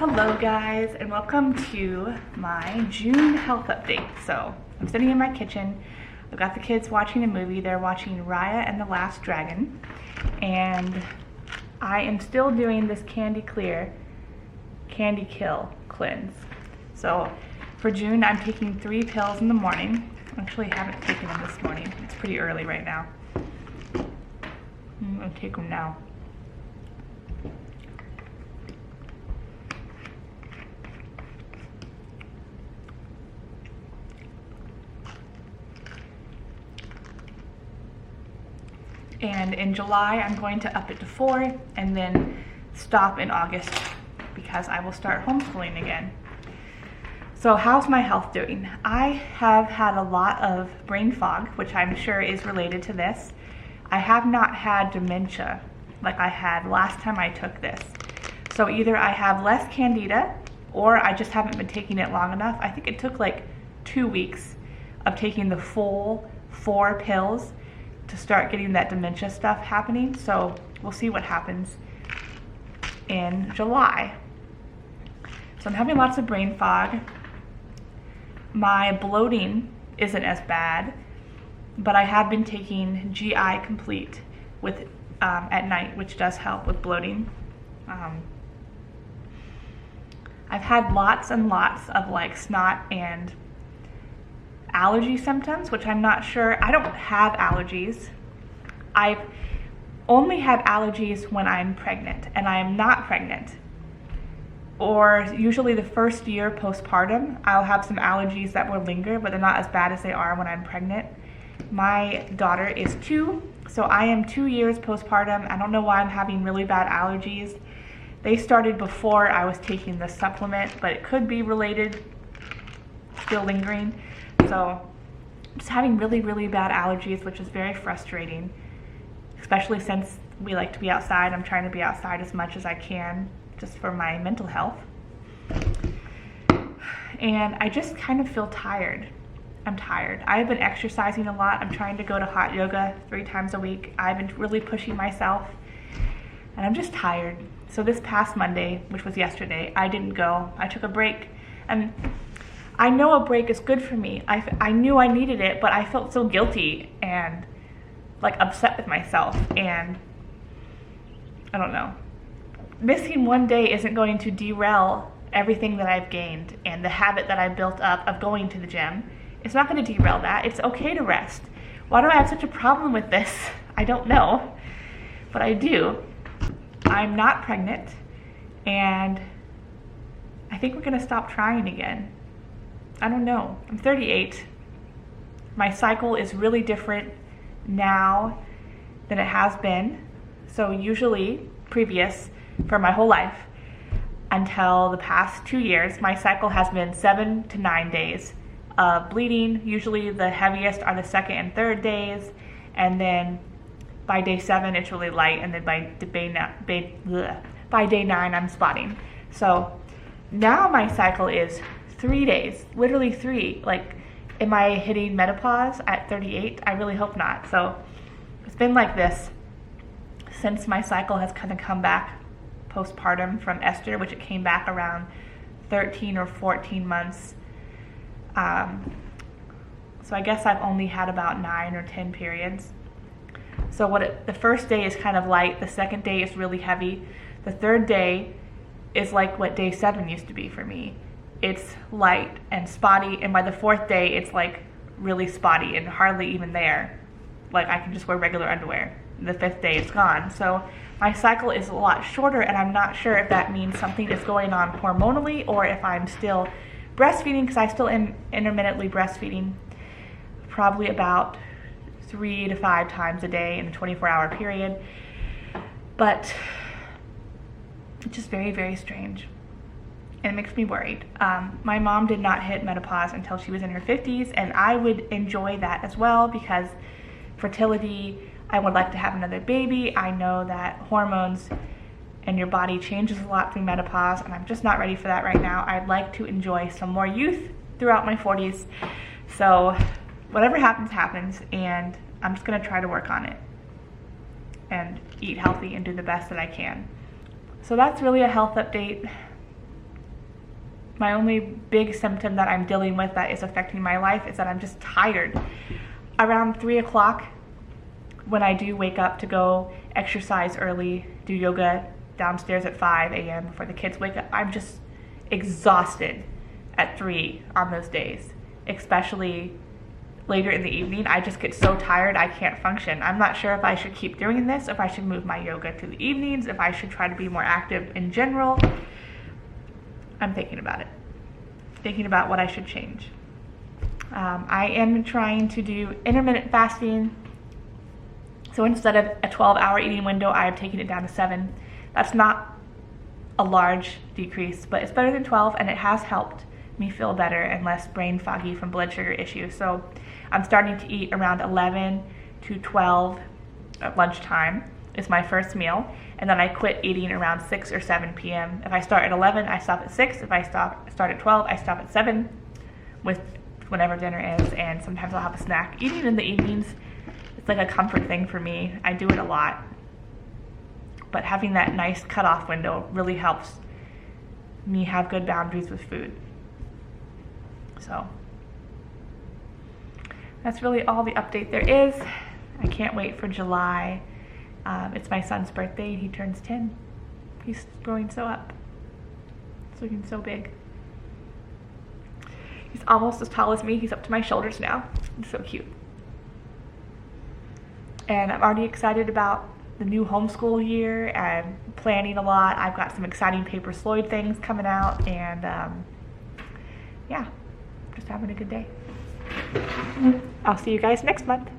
Hello guys, and welcome to my June health update. So I'm sitting in my kitchen. I've got the kids watching a movie. They're watching Raya and the Last Dragon, and I am still doing this Candy Clear Candy Kill cleanse. So for June, I'm taking 3 pills in the morning. Actually, I haven't taken them this morning. It's pretty early right now. I'm gonna take them now. And in July, I'm going to up it to 4 and then stop in August because I will start homeschooling again. So how's my health doing? I have had a lot of brain fog, which I'm sure is related to this. I have not had dementia like I had last time I took this. So either I have less candida or I just haven't been taking it long enough. I think it took like 2 weeks of taking the full 4 pills to start getting that dementia stuff happening. So we'll see what happens in July. So I'm having lots of brain fog. My bloating isn't as bad, but I have been taking GI Complete with at night, which does help with bloating. I've had lots and lots of like snot and allergy symptoms, which I'm not sure. I don't have allergies. I've only had allergies when I'm pregnant, and I am not pregnant. Or usually the first year postpartum, I'll have some allergies that will linger, but they're not as bad as they are when I'm pregnant. My daughter is 2, so I am 2 years postpartum. I don't know why I'm having really bad allergies. They started before I was taking the supplement, but it could be related, still lingering. So I'm just having really bad allergies, which is very frustrating, especially since we like to be outside. I'm trying to be outside as much as I can just for my mental health. And I just kind of feel tired. I'm tired. I've been exercising a lot. I'm trying to go to hot yoga 3 times a week. I've been really pushing myself, and I'm just tired. So this past Monday, which was yesterday, I didn't go. I took a break, and I know a break is good for me. I knew I needed it, but I felt so guilty and like upset with myself, and I don't know. Missing one day isn't going to derail everything that I've gained and the habit that I built up of going to the gym. It's not going to derail that. It's okay to rest. Why do I have such a problem with this? I don't know, but I do. I'm not pregnant, and I think we're going to stop trying again. I don't know. I'm 38. My cycle is really different now than it has been. So usually previous for my whole life until the past 2 years, my cycle has been 7 to 9 days of bleeding. Usually the heaviest are the 2nd and 3rd days, and then by day 7 it's really light, and then by day 9 I'm spotting. So now my cycle is 3 days, literally 3. Like, am I hitting menopause at 38? I really hope not. So it's been like this since my cycle has kind of come back postpartum from Esther, which it came back around 13 or 14 months. So I guess I've only had about 9 or 10 periods. So the first day is kind of light, the 2nd day is really heavy, the 3rd day is like what day 7 used to be for me. It's light and spotty, and by the 4th day it's like really spotty and hardly even there. Like, I can just wear regular underwear. The 5th day it's gone. So my cycle is a lot shorter, and I'm not sure if that means something is going on hormonally or if I'm still breastfeeding, because I still am intermittently breastfeeding, probably about 3 to 5 times a day in a 24-hour period. But it's just very strange, and it makes me worried. My mom did not hit menopause until she was in her 50s, and I would enjoy that as well, because fertility, I would like to have another baby. I know that hormones and your body changes a lot through menopause, and I'm just not ready for that right now. I'd like to enjoy some more youth throughout my 40s. So whatever happens, happens, and I'm just gonna try to work on it and eat healthy and do the best that I can. So that's really a health update. My only big symptom that I'm dealing with that is affecting my life is that I'm just tired. Around 3 o'clock, when I do wake up to go exercise early, do yoga downstairs at 5 a.m. before the kids wake up, I'm just exhausted at 3 on those days, especially later in the evening. I just get so tired I can't function. I'm not sure if I should keep doing this, if I should move my yoga to the evenings, if I should try to be more active in general. I'm thinking about it, thinking about what I should change. I am trying to do intermittent fasting. So instead of a 12-hour eating window, I have taken it down to 7. That's not a large decrease, but it's better than 12, and it has helped me feel better and less brain foggy from blood sugar issues. So I'm starting to eat around 11 to 12 at lunchtime is my first meal, and then I quit eating around 6 or 7 p.m. If I start at 11, I stop at 6. If I start at 12, I stop at 7 with whenever dinner is, and sometimes I'll have a snack. Eating in the evenings, it's like a comfort thing for me. I do it a lot, but having that nice cutoff window really helps me have good boundaries with food. So that's really all the update there is. I can't wait for July. It's my son's birthday and he turns 10. He's growing so up. He's looking so big. He's almost as tall as me. He's up to my shoulders now. He's so cute. And I'm already excited about the new homeschool year. I'm planning a lot. I've got some exciting Paper Sloyd things coming out, and yeah, just having a good day. I'll see you guys next month.